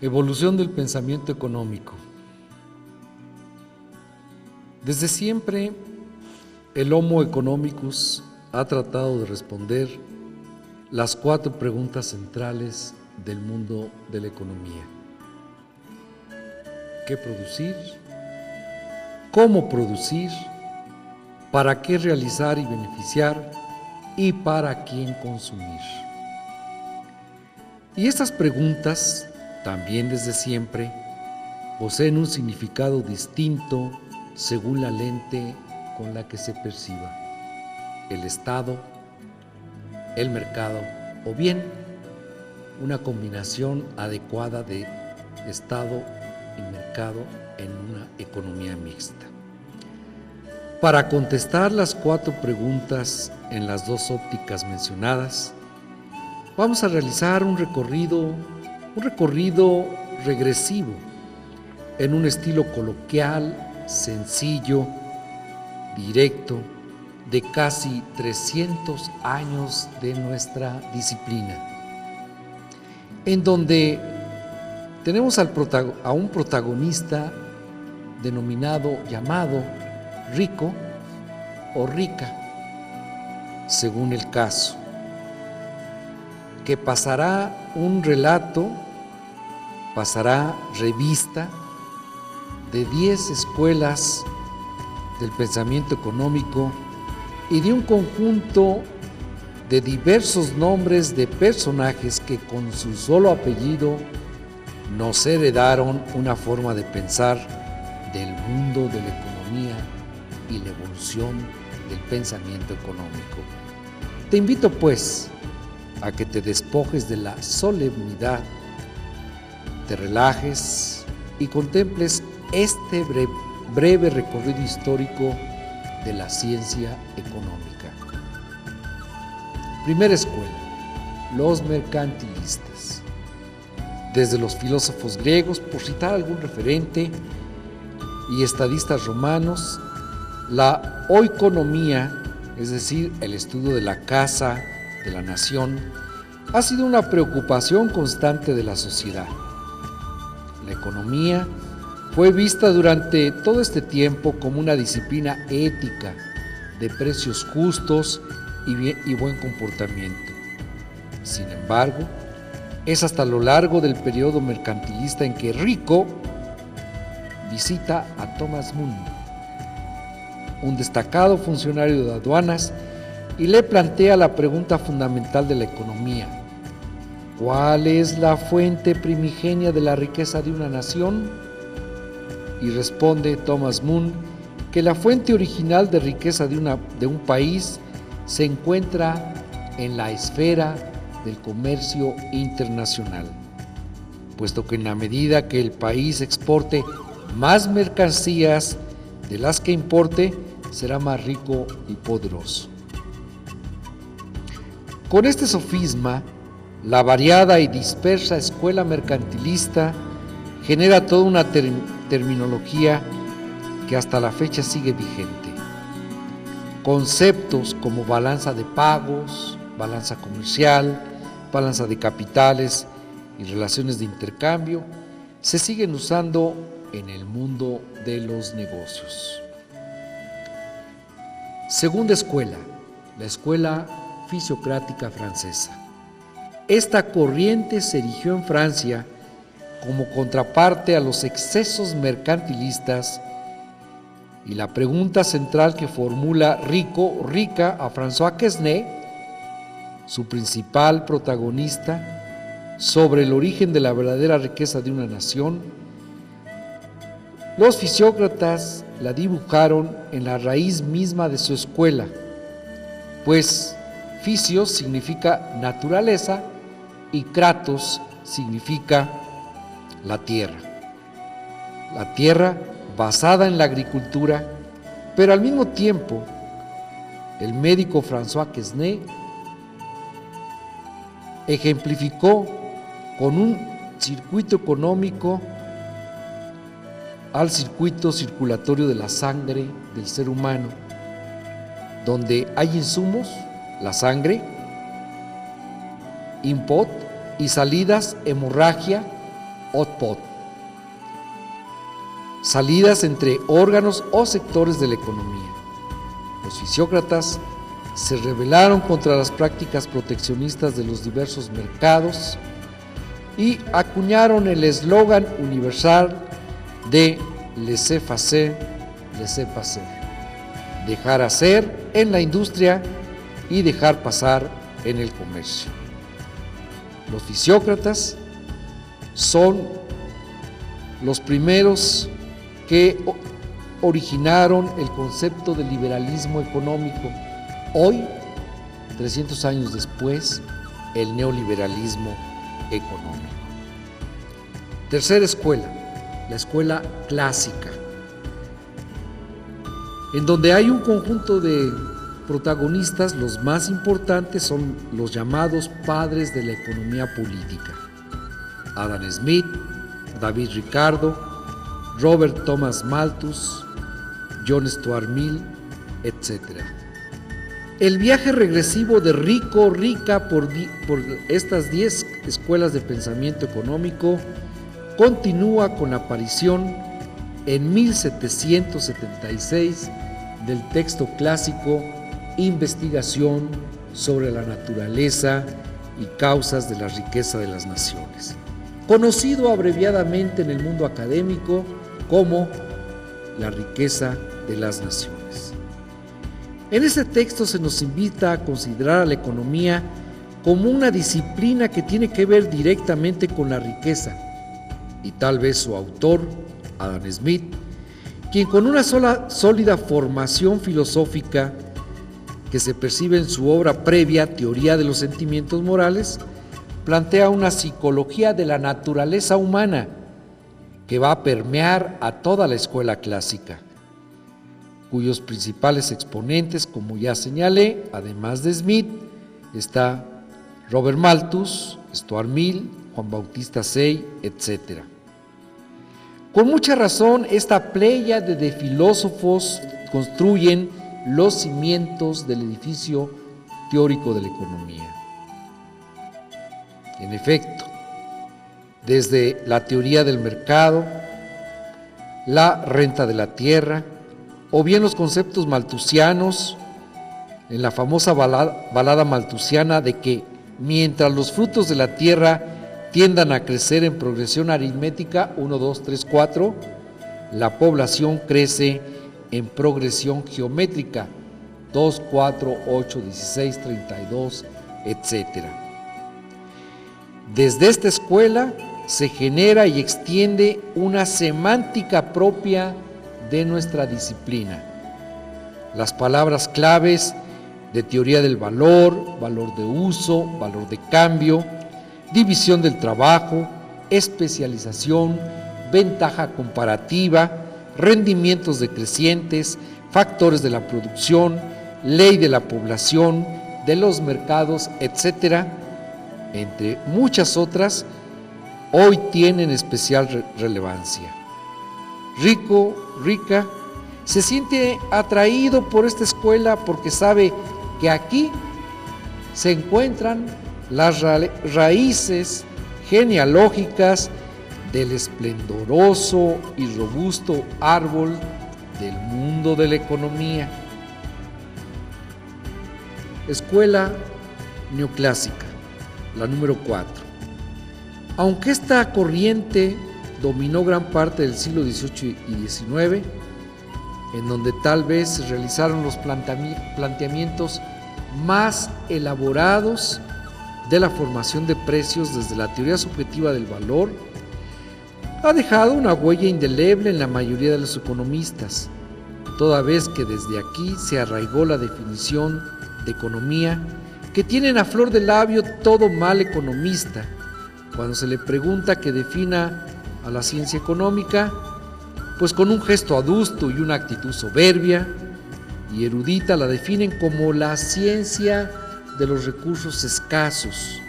Evolución del pensamiento económico. Desde siempre, el Homo economicus ha tratado de responder las 4 preguntas centrales del mundo de la economía. ¿Qué producir? ¿Cómo producir? ¿Para qué realizar y beneficiar? ¿Y para quién consumir? Y estas preguntas, también desde siempre, poseen un significado distinto según la lente con la que se perciba: el Estado, el mercado o bien una combinación adecuada de Estado y mercado en una economía mixta. Para contestar las 4 preguntas en las 2 ópticas mencionadas, vamos a realizar un recorrido regresivo en un estilo coloquial, sencillo, directo, de casi 300 años de nuestra disciplina, en donde tenemos a un protagonista llamado rico o rica, según el caso, que pasará un relato, pasará revista de 10 escuelas del pensamiento económico y de un conjunto de diversos nombres de personajes que con su solo apellido nos heredaron una forma de pensar del mundo de la economía y la evolución del pensamiento económico. Te invito pues a que te despojes de la solemnidad, te relajes y contemples este breve recorrido histórico de la ciencia económica. Primera escuela: los mercantilistas. Desde los filósofos griegos, por citar algún referente, y estadistas romanos, la oikonomía, es decir, el estudio de la casa, de la nación, ha sido una preocupación constante de la sociedad. La economía fue vista durante todo este tiempo como una disciplina ética de precios justos y buen comportamiento. Sin embargo, es hasta lo largo del periodo mercantilista en que Rico visita a Thomas Moon, un destacado funcionario de aduanas, y le plantea la pregunta fundamental de la economía: ¿cuál es la fuente primigenia de la riqueza de una nación? Y responde Thomas Moon que la fuente original de riqueza de un país se encuentra en la esfera del comercio internacional, puesto que en la medida que el país exporte más mercancías de las que importe, será más rico y poderoso. Con este sofisma, la variada y dispersa escuela mercantilista genera toda una terminología que hasta la fecha sigue vigente. Conceptos como balanza de pagos, balanza comercial, balanza de capitales y relaciones de intercambio se siguen usando en el mundo de los negocios. Segunda escuela: la escuela fisiocrática francesa. Esta corriente se erigió en Francia como contraparte a los excesos mercantilistas, y la pregunta central que formula Rico o Rica a François Quesnay, su principal protagonista, sobre el origen de la verdadera riqueza de una nación, los fisiócratas la dibujaron en la raíz misma de su escuela, pues fisios significa naturaleza y kratos significa la tierra. La tierra basada en la agricultura, pero al mismo tiempo el médico François Quesnay ejemplificó con un circuito económico al circuito circulatorio de la sangre del ser humano, donde hay insumos, la sangre, input, y salidas, hemorragia, output, salidas entre órganos o sectores de la economía. Los fisiócratas se rebelaron contra las prácticas proteccionistas de los diversos mercados y acuñaron el eslogan universal de laissez-faire, laissez-passer, dejar hacer en la industria y dejar pasar en el comercio. Los fisiócratas son los primeros que originaron el concepto de liberalismo económico. Hoy, 300 años después, el neoliberalismo económico. Tercera escuela, la escuela clásica, en donde hay un conjunto de protagonistas. Los más importantes son los llamados padres de la economía política: Adam Smith, David Ricardo, Robert Thomas Malthus, John Stuart Mill, etc. El viaje regresivo de rico-rica por estas 10 escuelas de pensamiento económico continúa con la aparición en 1776 del texto clásico Investigación sobre la naturaleza y causas de la riqueza de las naciones, conocido abreviadamente en el mundo académico como la riqueza de las naciones. En este texto se nos invita a considerar a la economía como una disciplina que tiene que ver directamente con la riqueza, y tal vez su autor, Adam Smith, quien con una sólida formación filosófica que se percibe en su obra previa, Teoría de los Sentimientos Morales, plantea una psicología de la naturaleza humana que va a permear a toda la escuela clásica, cuyos principales exponentes, como ya señalé, además de Smith, está Robert Malthus, Stuart Mill, Juan Bautista Say, etc. Con mucha razón, esta pléyade de filósofos construyen los cimientos del edificio teórico de la economía. En efecto, desde la teoría del mercado, la renta de la tierra, o bien los conceptos malthusianos, en la famosa balada malthusiana de que mientras los frutos de la tierra tiendan a crecer en progresión aritmética, 1, 2, 3, 4, la población crece en progresión geométrica, 2, 4, 8, 16, 32, etc. Desde esta escuela se genera y extiende una semántica propia de nuestra disciplina. Las palabras claves de teoría del valor, valor de uso, valor de cambio, división del trabajo, especialización, ventaja comparativa, rendimientos decrecientes, factores de la producción, ley de la población, de los mercados, etc., entre muchas otras, hoy tienen especial relevancia. Rico, rica, se siente atraído por esta escuela porque sabe que aquí se encuentran las raíces genealógicas del esplendoroso y robusto árbol del mundo de la economía. Escuela neoclásica, la número 4. Aunque esta corriente dominó gran parte del siglo XVIII y XIX, en donde tal vez se realizaron los planteamientos más elaborados de la formación de precios desde la teoría subjetiva del valor, ha dejado una huella indeleble en la mayoría de los economistas, toda vez que desde aquí se arraigó la definición de economía que tienen a flor de labio todo mal economista. Cuando se le pregunta que defina a la ciencia económica, pues con un gesto adusto y una actitud soberbia y erudita la definen como la ciencia de los recursos escasos.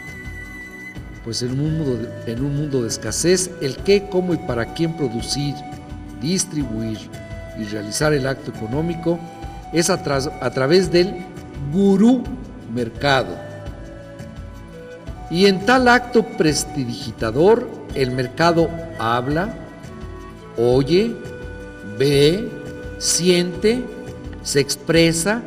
Pues en un mundo de escasez, el qué, cómo y para quién producir, distribuir y realizar el acto económico es a través del gurú mercado. Y en tal acto prestidigitador, el mercado habla, oye, ve, siente, se expresa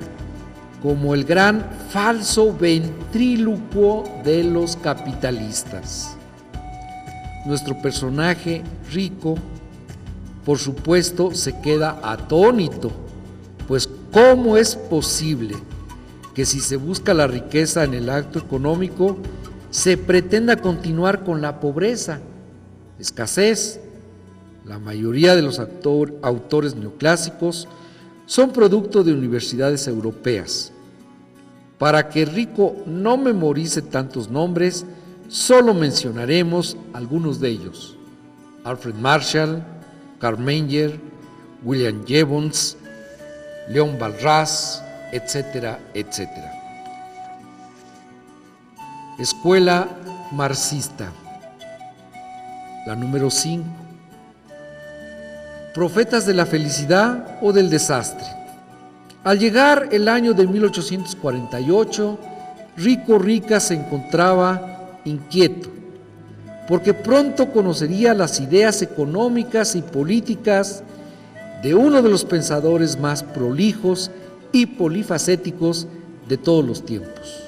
como el gran falso ventrílocuo de los capitalistas. Nuestro personaje rico, por supuesto, se queda atónito, pues ¿cómo es posible que si se busca la riqueza en el acto económico, se pretenda continuar con la pobreza, escasez? La mayoría de los autores neoclásicos son producto de universidades europeas. Para que Rico no memorice tantos nombres, solo mencionaremos algunos de ellos: Alfred Marshall, Karl Menger, William Jevons, León Walras, etcétera, etcétera. Escuela marxista. La número 5. Profetas de la felicidad o del desastre. Al llegar el año de 1848, Rico Rica se encontraba inquieto, porque pronto conocería las ideas económicas y políticas de uno de los pensadores más prolijos y polifacéticos de todos los tiempos,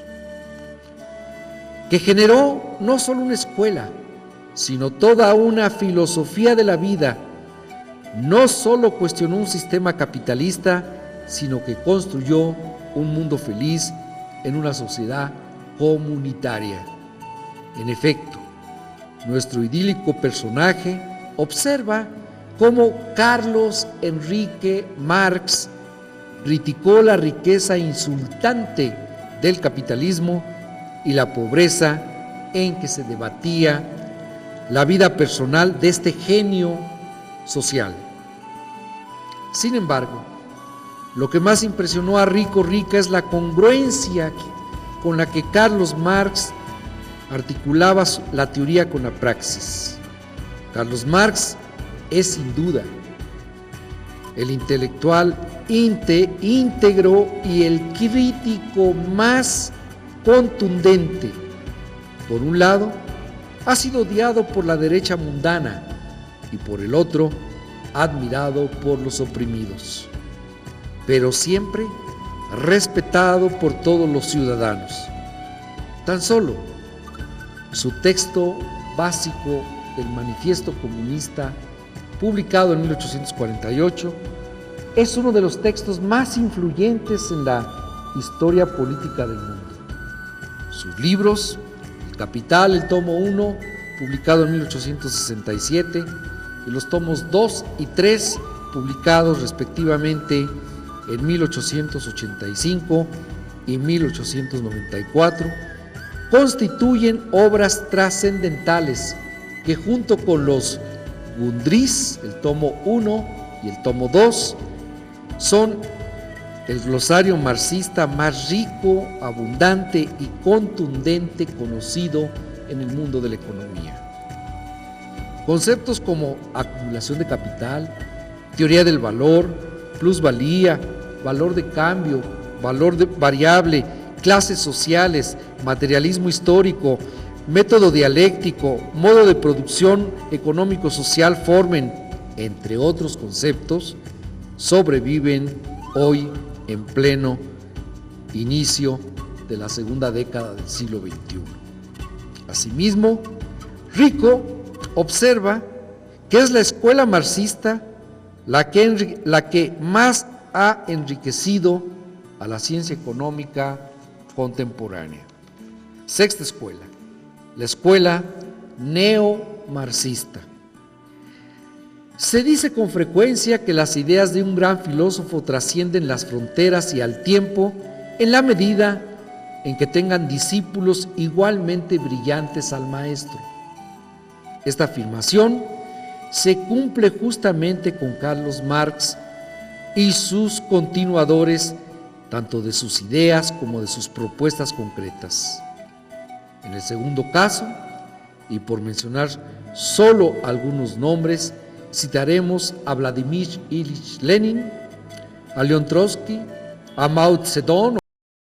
que generó no solo una escuela, sino toda una filosofía de la vida. No solo cuestionó un sistema capitalista, sino que construyó un mundo feliz en una sociedad comunitaria. En efecto, nuestro idílico personaje observa cómo Carlos Enrique Marx criticó la riqueza insultante del capitalismo y la pobreza en que se debatía la vida personal de este genio social. Sin embargo, lo que más impresionó a Rico Rica es la congruencia con la que Carlos Marx articulaba la teoría con la praxis. Carlos Marx es sin duda el intelectual íntegro y el crítico más contundente. Por un lado, ha sido odiado por la derecha mundana y por el otro, admirado por los oprimidos, pero siempre respetado por todos los ciudadanos. Tan solo su texto básico, el Manifiesto Comunista, publicado en 1848, es uno de los textos más influyentes en la historia política del mundo. Sus libros, El Capital, el tomo 1, publicado en 1867, y los tomos 2 y 3, publicados respectivamente en 1885 y 1894, constituyen obras trascendentales que, junto con los Gundrís, el tomo 1 y el tomo 2, son el glosario marxista más rico, abundante y contundente conocido en el mundo de la economía. Conceptos como acumulación de capital, teoría del valor, plusvalía, valor de cambio, valor variable, clases sociales, materialismo histórico, método dialéctico, modo de producción económico-social formen, entre otros conceptos, sobreviven hoy en pleno inicio de la segunda década del siglo XXI. Asimismo, Rico observa que es la escuela marxista la que más ha enriquecido a la ciencia económica contemporánea. Sexta escuela, la escuela neomarxista. Se dice con frecuencia que las ideas de un gran filósofo trascienden las fronteras y al tiempo en la medida en que tengan discípulos igualmente brillantes al maestro. Esta afirmación se cumple justamente con Carlos Marx y sus continuadores, tanto de sus ideas como de sus propuestas concretas. En el segundo caso, y por mencionar solo algunos nombres, citaremos a Vladimir Ilich Lenin, a León Trotsky, a Mao Zedong